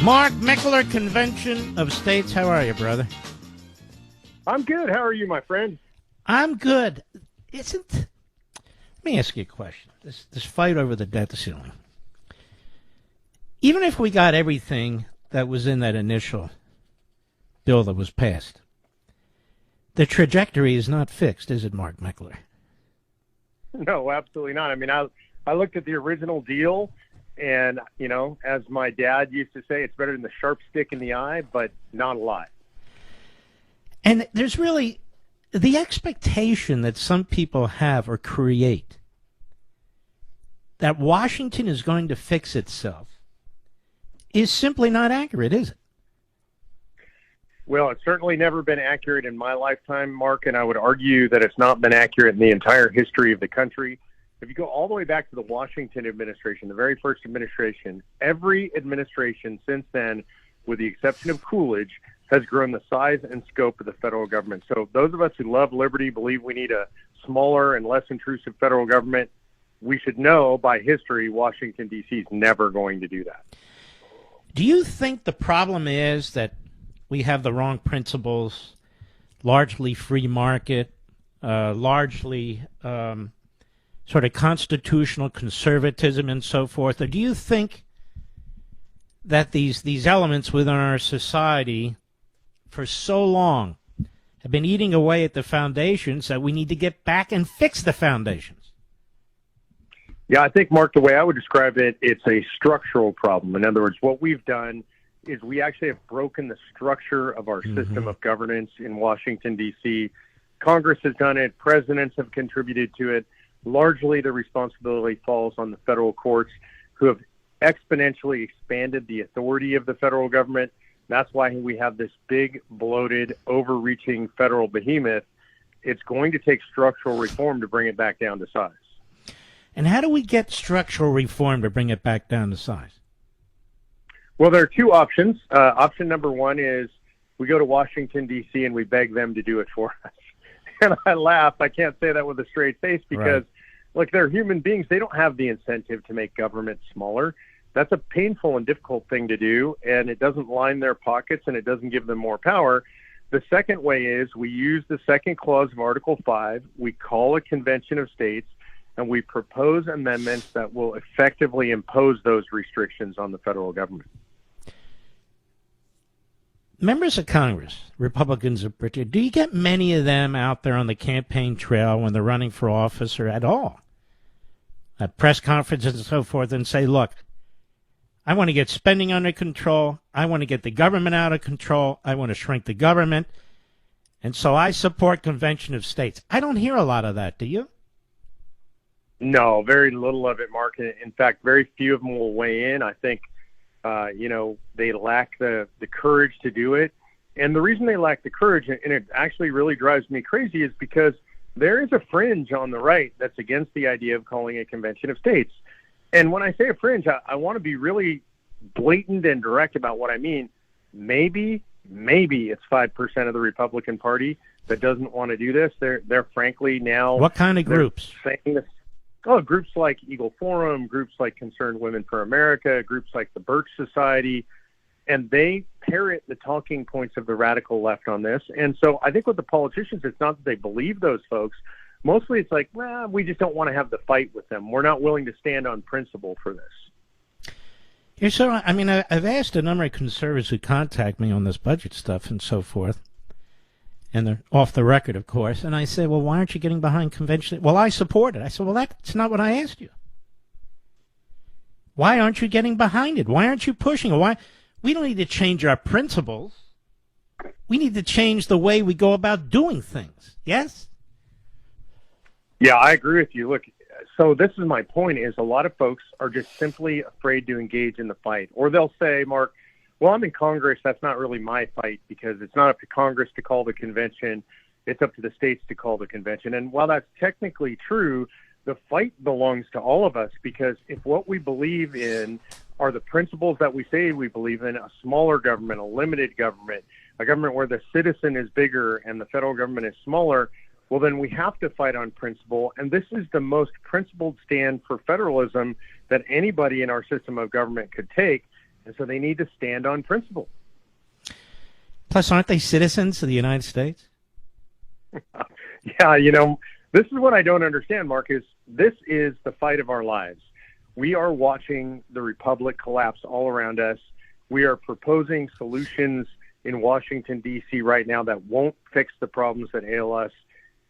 Mark Meckler, Convention of States. How are you, brother? I'm good. How are you, my friend? I'm good. Let me ask you a question. This fight over the debt ceiling. Even if we got everything that was in that initial bill that was passed, the trajectory is not fixed, is it, Mark Meckler? No, absolutely not. I mean, I looked at the original deal, and, you know, as my dad used to say, it's better than the sharp stick in the eye, but not a lot. And there's really the expectation that some people have or create that Washington is going to fix itself is simply not accurate, is it? Well, it's certainly never been accurate in my lifetime, Mark, and I would argue that it's not been accurate in the entire history of the country. If you go all the way back to the Washington administration, the very first administration, every administration since then, with the exception of Coolidge, has grown the size and scope of the federal government. So those of us who love liberty, believe we need a smaller and less intrusive federal government, we should know by history Washington, D.C. is never going to do that. Do you think the problem is that we have the wrong principles, largely free market, largely sort of constitutional conservatism and so forth? Or do you think that these elements within our society for so long have been eating away at the foundations that we need to get back and fix the foundations? Yeah, I think, Mark, the way I would describe it, it's a structural problem. In other words, what we've done is we actually have broken the structure of our system of governance in Washington, D.C. Congress has done it. Presidents have contributed to it. Largely, the responsibility falls on the federal courts, who have exponentially expanded the authority of the federal government. That's why we have this big, bloated, overreaching federal behemoth. It's going to take structural reform to bring it back down to size. And how do we get structural reform to bring it back down to size? Well, there are two options. Option number one is we go to Washington, D.C., and we beg them to do it for us. And I laugh. I can't say that with a straight face because, look, they're human beings. They don't have the incentive to make government smaller. That's a painful and difficult thing to do, and it doesn't line their pockets, and it doesn't give them more power. The second way is we use the second clause of Article 5. We call a convention of states, and we propose amendments that will effectively impose those restrictions on the federal government. Members of Congress, Republicans in particular, do you get many of them out there on the campaign trail when they're running for office or at all, at press conferences and so forth, and say, look, I want to get spending under control. I want to get the government out of control. I want to shrink the government. And so I support Convention of States. I don't hear a lot of that, do you? No, very little of it, Mark. In fact, very few of them will weigh in. I think, they lack the courage to do it. And the reason they lack the courage, and it actually really drives me crazy, is because there is a fringe on the right that's against the idea of calling a convention of states. And when I say a fringe, I want to be really blatant and direct about what I mean. Maybe it's 5% of the Republican Party that doesn't want to do this. They're frankly now... What kind of groups? Saying this. Oh, groups like Eagle Forum, groups like Concerned Women for America, groups like the Birch Society, and they parrot the talking points of the radical left on this. And so I think with the politicians, it's not that they believe those folks. Mostly it's like, well, we just don't want to have the fight with them. We're not willing to stand on principle for this. Yeah, so, I mean, I've asked a number of conservatives who contact me on this budget stuff and so forth, and they're off the record, of course, and I say, well, why aren't you getting behind convention? Well, I support it. I said, well, that's not what I asked you. Why aren't you getting behind it? Why aren't you pushing it? Why? We don't need to change our principles. We need to change the way we go about doing things. Yes? Yeah, I agree with you. Look, so this is my point, is a lot of folks are just simply afraid to engage in the fight. Or they'll say, Mark, well, I'm in Congress. That's not really my fight because it's not up to Congress to call the convention. It's up to the states to call the convention. And while that's technically true, the fight belongs to all of us, because if what we believe in are the principles that we say we believe in, a smaller government, a limited government, a government where the citizen is bigger and the federal government is smaller, well, then we have to fight on principle. And this is the most principled stand for federalism that anybody in our system of government could take. And so they need to stand on principle. Plus, aren't they citizens of the United States? Yeah, this is what I don't understand, Mark, is this is the fight of our lives. We are watching the republic collapse all around us. We are proposing solutions in Washington, D.C. right now that won't fix the problems that ail us.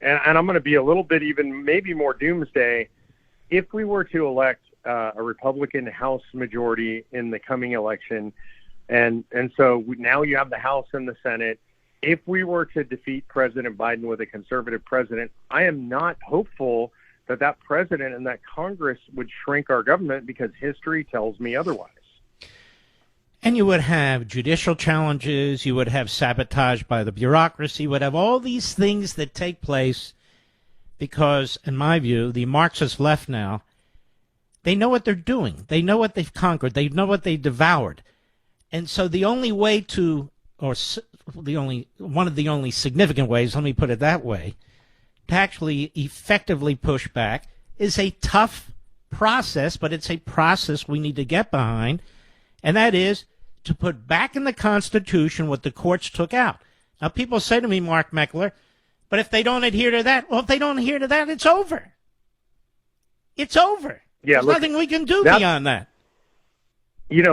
And I'm going to be a little bit even maybe more doomsday. If we were to elect a Republican House majority in the coming election, and so now you have the House and the Senate, if we were to defeat President Biden with a conservative president, I am not hopeful that president and that Congress would shrink our government, because history tells me otherwise. And you would have judicial challenges, you would have sabotage by the bureaucracy, you would have all these things that take place because, in my view, the Marxist left now, they know what they're doing. They know what they've conquered. They know what they devoured. And so the only way to, or one of the only significant ways, let me put it that way, to actually effectively push back is a tough process, but it's a process we need to get behind, and that is to put back in the Constitution what the courts took out. Now, people say to me, Mark Meckler, but if they don't adhere to that, well, if they don't adhere to that, it's over. It's over. Yeah, There's nothing we can do beyond that.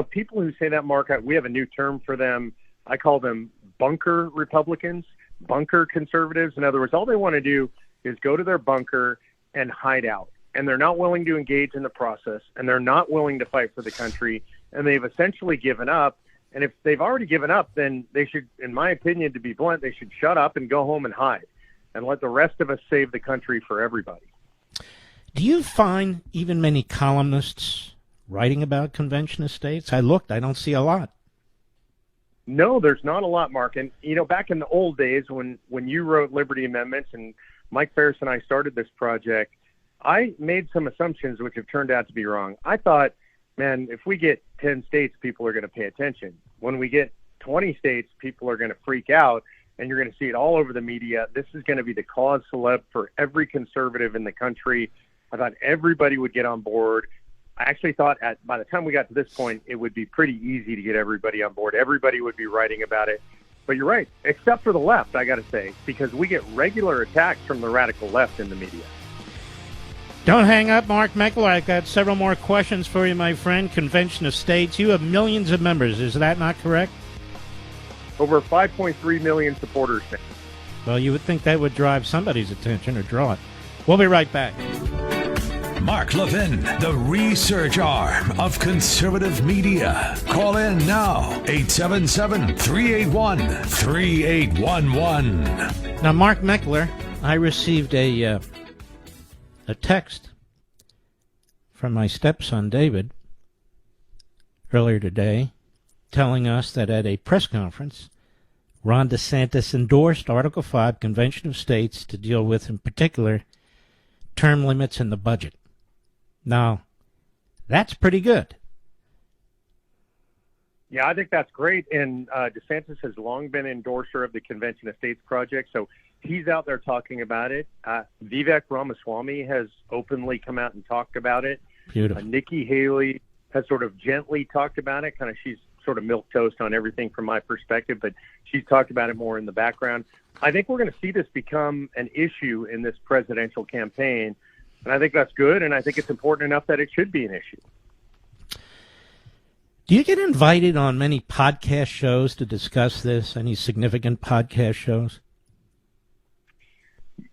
People who say that, Mark, we have a new term for them. I call them bunker Republicans, bunker conservatives. In other words, all they want to do is go to their bunker and hide out. And they're not willing to engage in the process, and they're not willing to fight for the country, and they've essentially given up. And if they've already given up, then they should, in my opinion, to be blunt, they should shut up and go home and hide and let the rest of us save the country for everybody. Do you find even many columnists writing about convention of states? I looked, I don't see a lot. No, there's not a lot, Mark. And, back in the old days when you wrote Liberty Amendments and Mike Ferris and I started this project, I made some assumptions which have turned out to be wrong. I thought, man, if we get 10 states, people are going to pay attention. When we get 20 states, people are going to freak out, and you're going to see it all over the media. This is going to be the cause célèbre for every conservative in the country. I thought everybody would get on board. I actually thought by the time we got to this point, it would be pretty easy to get everybody on board. Everybody would be writing about it. But you're right, except for the left, I got to say, because we get regular attacks from the radical left in the media. Don't hang up, Mark Meckler. I've got several more questions for you, my friend. Convention of States, you have millions of members. Is that not correct? Over 5.3 million supporters. Well, you would think that would drive somebody's attention or draw it. We'll be right back. Mark Levin, the research arm of conservative media. Call in now, 877-381-3811. Now, Mark Meckler, I received a text from my stepson, David, earlier today, telling us that at a press conference, Ron DeSantis endorsed Article 5 Convention of States to deal with, in particular, term limits in the budget. Now, that's pretty good. Yeah, I think that's great. And DeSantis has long been an endorser of the Convention of States project, so he's out there talking about it. Vivek Ramaswamy has openly come out and talked about it. Beautiful. Nikki Haley has sort of gently talked about it. She's sort of milquetoast on everything from my perspective, but she's talked about it more in the background. I think we're going to see this become an issue in this presidential campaign, and I think that's good, and I think it's important enough that it should be an issue. Do you get invited on many podcast shows to discuss this? Any significant podcast shows?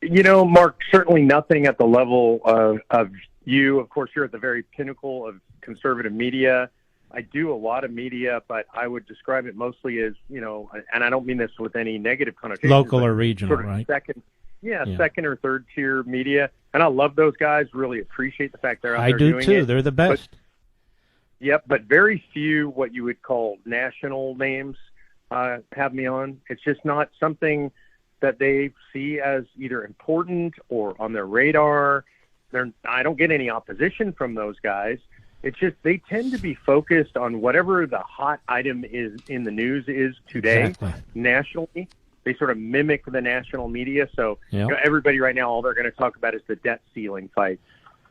Mark, certainly nothing at the level of you. Of course, you're at the very pinnacle of conservative media. I do a lot of media, but I would describe it mostly as, and I don't mean this with any negative connotation. Local or regional, sort of right? Second or third tier media. And I love those guys, really appreciate the fact they're out there doing it. I do too. They're the best. But very few what you would call national names have me on. It's just not something that they see as either important or on their radar. I don't get any opposition from those guys. It's just they tend to be focused on whatever the hot item is in the news is today. Exactly. Nationally. They sort of mimic the national media. So everybody right now, all they're going to talk about is the debt ceiling fight.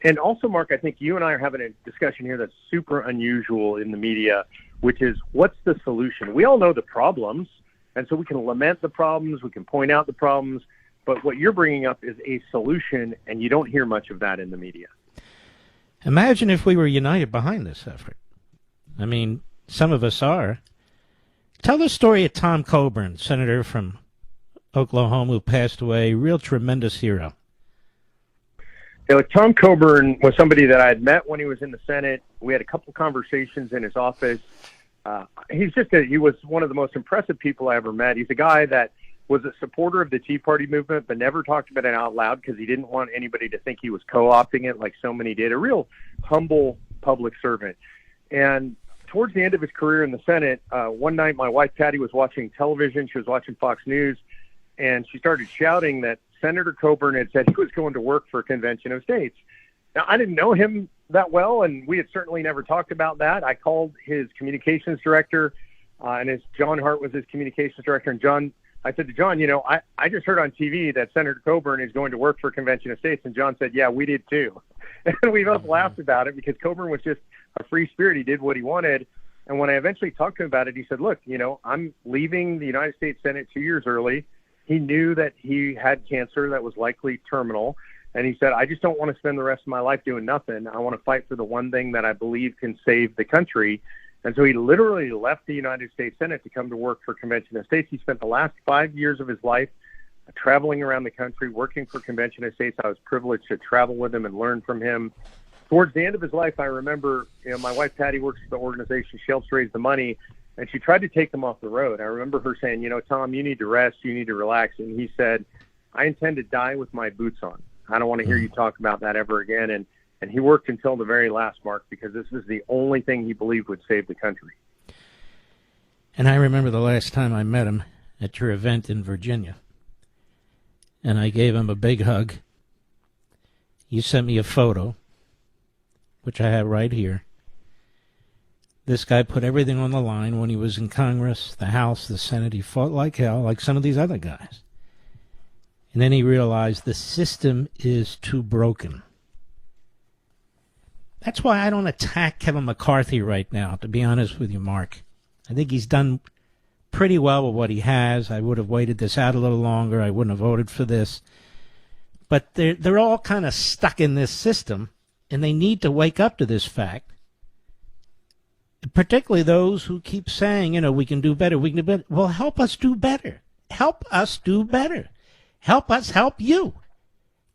And also, Mark, I think you and I are having a discussion here that's super unusual in the media. which is, what's the solution? We all know the problems, and so we can lament the problems, we can point out the problems, but what you're bringing up is a solution, and you don't hear much of that in the media. Imagine if we were united behind this effort. I mean, some of us are. Tell the story of Tom Coburn, senator from Oklahoma, who passed away, real tremendous hero. Tom Coburn was somebody that I had met when he was in the Senate. We had a couple conversations in his office. He was one of the most impressive people I ever met. He's a guy that was a supporter of the Tea Party movement, but never talked about it out loud because he didn't want anybody to think he was co-opting it like so many did. A real humble public servant. And towards the end of his career in the Senate, one night my wife Patty was watching television. She was watching Fox News, and she started shouting that Senator Coburn had said he was going to work for a convention of states. Now, I didn't know him that well, and we had certainly never talked about that. I called his communications director, and John Hart was his communications director. And I said to John, I just heard on TV that Senator Coburn is going to work for a convention of states. And John said, yeah, we did too. And we both laughed about it because Coburn was just a free spirit. He did what he wanted. And when I eventually talked to him about it, he said, look, I'm leaving the United States Senate 2 years early. He knew that he had cancer that was likely terminal. And he said, I just don't want to spend the rest of my life doing nothing. I want to fight for the one thing that I believe can save the country. And so he literally left the United States Senate to come to work for Convention of States. He spent the last 5 years of his life traveling around the country, working for Convention of States. I was privileged to travel with him and learn from him. Towards the end of his life, I remember, my wife Patty works for the organization. She helps raise the money. And she tried to take him off the road. I remember her saying, Tom, you need to rest. You need to relax. And he said, I intend to die with my boots on. I don't want to hear you talk about that ever again. And he worked until the very last, Mark, because this was the only thing he believed would save the country. And I remember the last time I met him at your event in Virginia. And I gave him a big hug. You sent me a photo, which I have right here. This guy put everything on the line when he was in Congress, the House, the Senate. He fought like hell, like some of these other guys. And then he realized the system is too broken. That's why I don't attack Kevin McCarthy right now, to be honest with you, Mark. I think he's done pretty well with what he has. I would have waited this out a little longer. I wouldn't have voted for this. But they're all kind of stuck in this system, and they need to wake up to this fact. Particularly those who keep saying, we can do better, we can do better. Well, help us do better. Help us do better. Help us help you.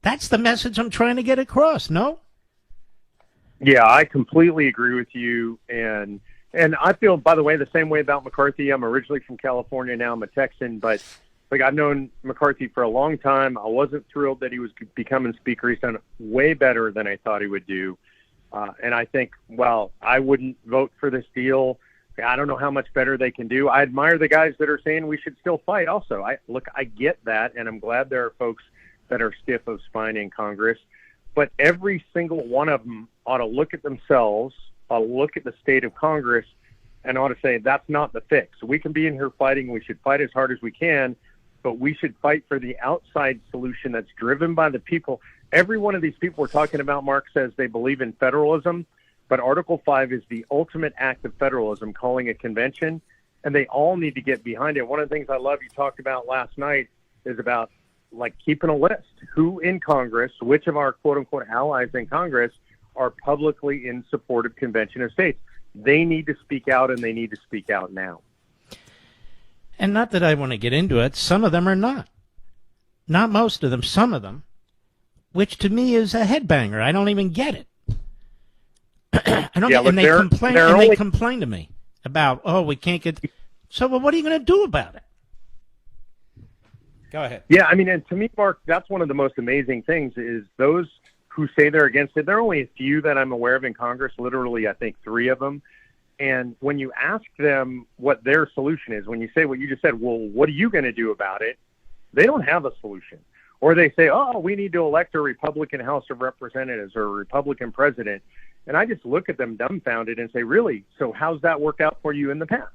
That's the message I'm trying to get across, no? Yeah, I completely agree with you. And I feel, by the way, the same way about McCarthy. I'm originally from California. Now I'm a Texan. But I've known McCarthy for a long time. I wasn't thrilled that he was becoming Speaker. He's done way better than I thought he would do. And I think, I wouldn't vote for this deal. I don't know how much better they can do. I admire the guys that are saying we should still fight also. I get that, and I'm glad there are folks that are stiff of spine in Congress. But every single one of them ought to look at themselves, ought to look at the state of Congress, and ought to say that's not the fix. We can be in here fighting. We should fight as hard as we can, but we should fight for the outside solution that's driven by the people. Every one of these people we're talking about, Mark, says they believe in federalism, but Article 5 is the ultimate act of federalism, calling a convention, and they all need to get behind it. One of the things I love you talked about last night is about keeping a list. Who in Congress, which of our quote-unquote allies in Congress are publicly in support of Convention of States? They need to speak out, and they need to speak out now. And not that I want to get into it. Some of them are not. Not most of them, some of them. Which to me is a headbanger. I don't even get it. I don't. Yeah, and they complain. They complain to me about, we can't get. So, what are you going to do about it? Go ahead. Yeah, and to me, Mark, that's one of the most amazing things is those who say they're against it. There are only a few that I'm aware of in Congress. Literally, I think 3 of them. And when you ask them what their solution is, when you say what you just said, well, what are you going to do about it? They don't have a solution. Or they say, we need to elect a Republican House of Representatives or a Republican president. And I just look at them dumbfounded and say, really? So how's that worked out for you in the past?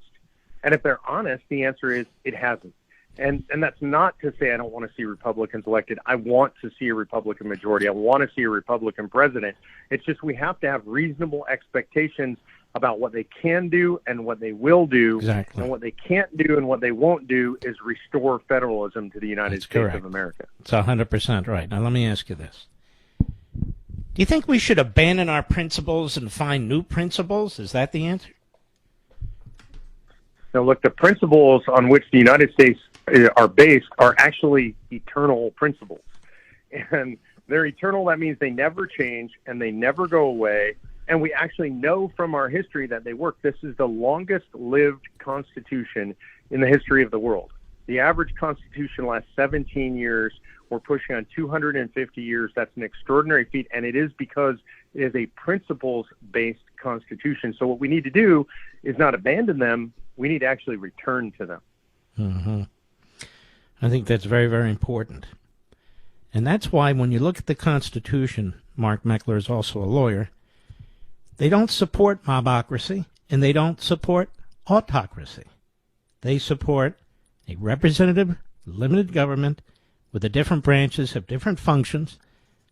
And if they're honest, the answer is it hasn't. And that's not to say I don't want to see Republicans elected. I want to see a Republican majority. I want to see a Republican president. It's just we have to have reasonable expectations about what they can do and what they will do. Exactly. And what they can't do and what they won't do is restore federalism to the United States of America. It's 100% right. Now, let me ask you this. Do you think we should abandon our principles and find new principles? Is that the answer? Now, look, the principles on which the United States are based are actually eternal principles. And they're eternal. That means they never change and they never go away. And we actually know from our history that they work. This is the longest-lived Constitution in the history of the world. The average Constitution lasts 17 years. We're pushing on 250 years. That's an extraordinary feat, and it is because it is a principles-based Constitution. So what we need to do is not abandon them. We need to actually return to them. Mm-hmm. I think that's very, very important. And that's why when you look at the Constitution, Mark Meckler is also a lawyer, they don't support mobocracy, and they don't support autocracy. They support a representative, limited government where the different branches have different functions.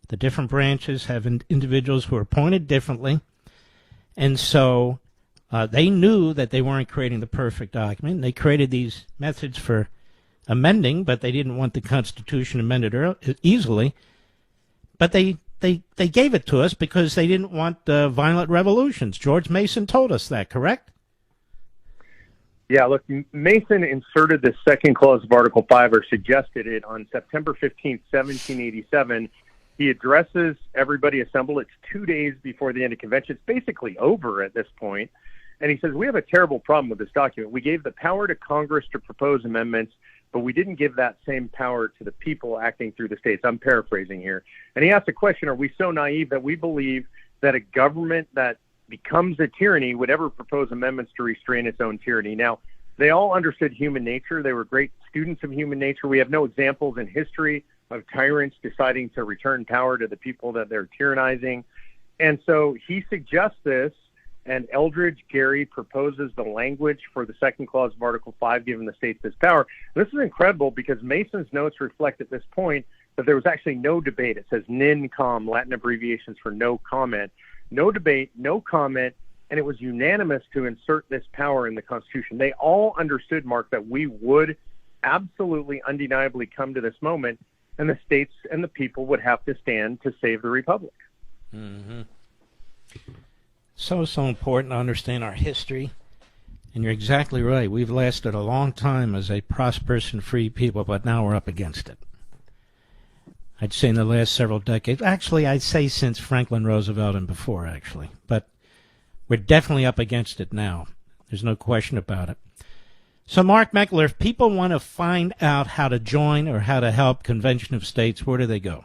The different branches have individuals who are appointed differently. And so they knew that they weren't creating the perfect document. They created these methods for amending, but they didn't want the Constitution amended easily. But they gave it to us because they didn't want violent revolutions. George Mason told us that, correct? Yeah, look, Mason inserted the second clause of Article 5, or suggested it, on September 15th, 1787. He addresses everybody assembled. It's 2 days before the end of convention. It's basically over at this point. And he says, we have a terrible problem with this document. We gave the power to Congress to propose amendments, but we didn't give that same power to the people acting through the states. I'm paraphrasing here. And he asked the question, are we so naive that we believe that a government that becomes a tyranny would ever propose amendments to restrain its own tyranny? Now, they all understood human nature. They were great students of human nature. We have no examples in history of tyrants deciding to return power to the people that they're tyrannizing. And so he suggests this, and Eldridge Gary proposes the language for the second clause of Article 5, giving the states this power. And this is incredible because Mason's notes reflect at this point that there was actually no debate. It says NINCOM, Latin abbreviations for no comment. No debate, no comment, and it was unanimous to insert this power in the Constitution. They all understood, Mark, that we would absolutely, undeniably come to this moment, and the states and the people would have to stand to save the Republic. Mm-hmm. So important to understand our history. And you're exactly right. We've lasted a long time as a prosperous and free people, but now we're up against it. I'd say in the last several decades. Actually, I'd say since Franklin Roosevelt and before, actually. But we're definitely up against it now. There's no question about it. So, Mark Meckler, if people want to find out how to join or how to help Convention of States, where do they go?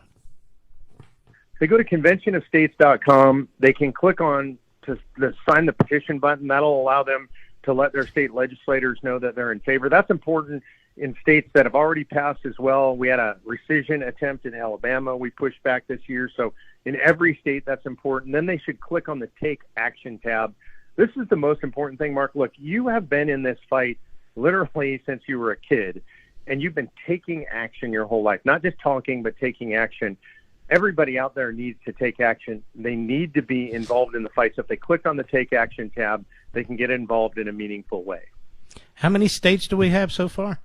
They go to conventionofstates.com. They can click on to sign the petition button. That'll allow them to let their state legislators know that they're in favor. That's important in states that have already passed as well. We had a rescission attempt in Alabama. We pushed back this year. So in every state, that's important. Then they should click on the Take Action tab. This is the most important thing, Mark. Look, you have been in this fight literally since you were a kid, and you've been taking action your whole life, not just talking, but taking action. Everybody out there needs to take action. They need to be involved in the fight. So if they click on the Take Action tab, they can get involved in a meaningful way. How many states do we have so far?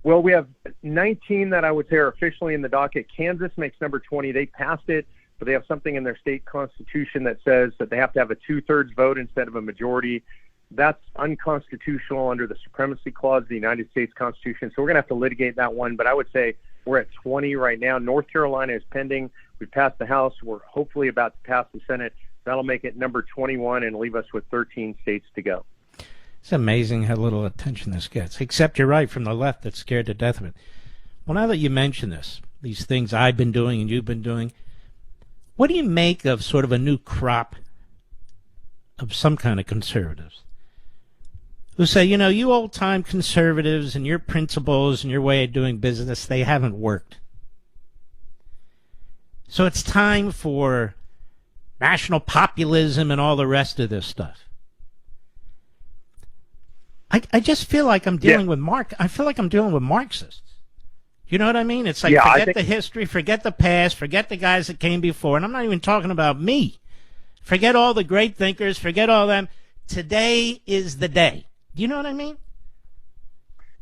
Well, we have 19 that I would say are officially in the docket. Kansas makes number 20. They passed it, but they have something in their state constitution that says that they have to have a 2/3 vote instead of a majority. That's unconstitutional under the Supremacy Clause of the United States Constitution. So we're going to have to litigate that one. But I would say we're at 20 right now. North Carolina is pending. We passed the House. We're hopefully about to pass the Senate. That'll make it number 21 and leave us with 13 states to go. It's amazing how little attention this gets, except you're right, from the left that's scared to death of it. Well, now that you mention this, these things I've been doing and you've been doing, what do you make of sort of a new crop of some kind of conservatives who say, you know, you old-time conservatives and your principles and your way of doing business, they haven't worked. So it's time for national populism and all the rest of this stuff. I just feel like I'm dealing with I feel like I'm dealing with Marxists. You know what I mean? It's like, forget the history, forget the past, forget the guys that came before. And I'm not even talking about me. Forget all the great thinkers. Forget all them. Today is the day. Do you know what I mean?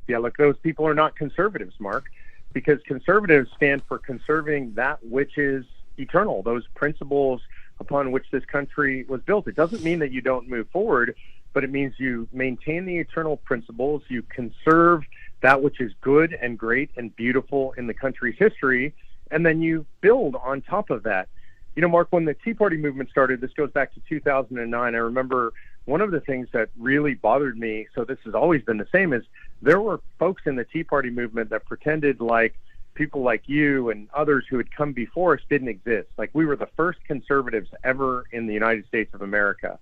Yeah, look, those people are not conservatives, Mark, because conservatives stand for conserving that which is eternal, those principles upon which this country was built. It doesn't mean that you don't move forward, but it means you maintain the eternal principles, you conserve that which is good and great and beautiful in the country's history, and then you build on top of that. You know, Mark, when the Tea Party movement started, this goes back to 2009, I remember one of the things that really bothered me, so this has always been the same, is there were folks in the Tea Party movement that pretended like people like you and others who had come before us didn't exist. Like we were the first conservatives ever in the United States of America.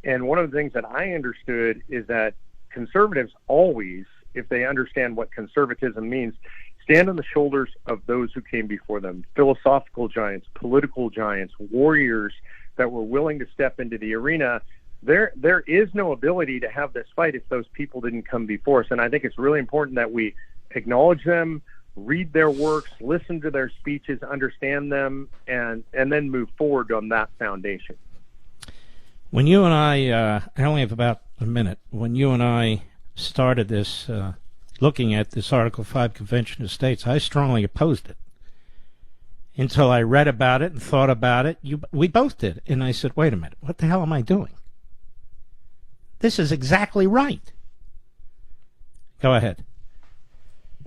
And one of the things that I understood is that conservatives always, if they understand what conservatism means, stand on the shoulders of those who came before them, philosophical giants, political giants, warriors that were willing to step into the arena. There is no ability to have this fight if those people didn't come before us. And I think it's really important that we acknowledge them, read their works, listen to their speeches, understand them, and then move forward on that foundation. When you and I only have about a minute, when you and I started this, looking at this Article 5 Convention of States, I strongly opposed it. Until I read about it and thought about it, we both did. And I said, wait a minute, what the hell am I doing? This is exactly right. Go ahead.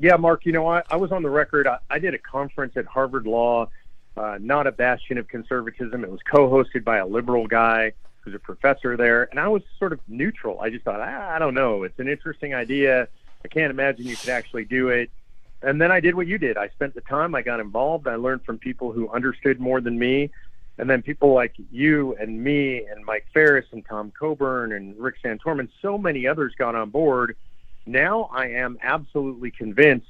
Yeah, Mark, you know, I was on the record. I did a conference at Harvard Law, not a bastion of conservatism. It was co-hosted by a liberal guy who's a professor there, and I was sort of neutral. I just thought, I don't know. It's an interesting idea. I can't imagine you could actually do it. And then I did what you did. I spent the time. I got involved. I learned from people who understood more than me. And then people like you and me and Mike Ferris and Tom Coburn and Rick Santorum and so many others got on board. Now I am absolutely convinced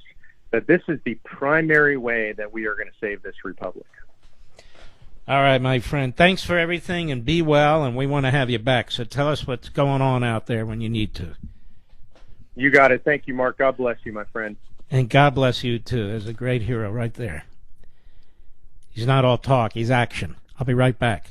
that this is the primary way that we are going to save this republic. All right, my friend. Thanks for everything, and be well, and we want to have you back. So tell us what's going on out there when you need to. You got it. Thank you, Mark. God bless you, my friend. And God bless you, too. There's a great hero right there. He's not all talk. He's action. I'll be right back.